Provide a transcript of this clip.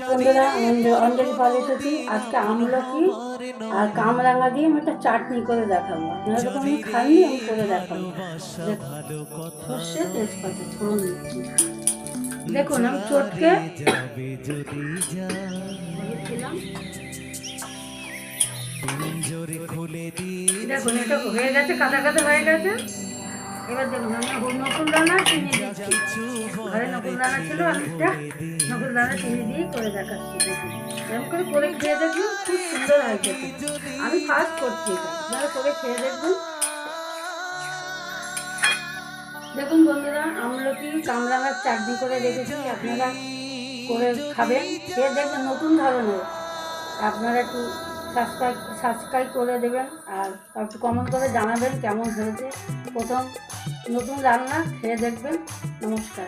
বন্ধুরা, আমি অঞ্জলি পাল এসেছি। আজকে আমলকি আর কামরাঙা দিয়ে আমি একটা চাটনি করে দেখাবো। আপনারা যখন আমি খাইনি, আমি করে দেখাবো। সর্ষে তেজপাতা ফোড়ন দিচ্ছি। দেখুন, আমি চটকে দেখুন, এটা হয়ে গেছে, কাদা কাদা হয়ে গেছে। এবার দেখুন, আমি নকুল দানা চিনি দিচ্ছি। ঘরে নকুল দানা ছিল, আমি নকুল দানা চিনি দিয়ে করে দেখাচ্ছি। দেখুন, এরকম করে করে খেয়ে দেখুন, খুব সুন্দর হয় খেতে। আমি ফার্স্ট করছি এটা, আপনারা করে খেয়ে দেখুন। দেখুন বন্ধুরা, আমলকি কামরাঙার চাটনি করে রেখেছি, আপনারা করে খাবেন, খেয়ে দেখবেন নতুন ধরনের। আপনারা একটু সাবস্ক্রাইব করে দেবেন আর একটু কমেন্ট করে জানাবেন কেমন হয়েছে। প্রথম নতুন রান্না, খেয়ে দেখবেন। নমস্কার।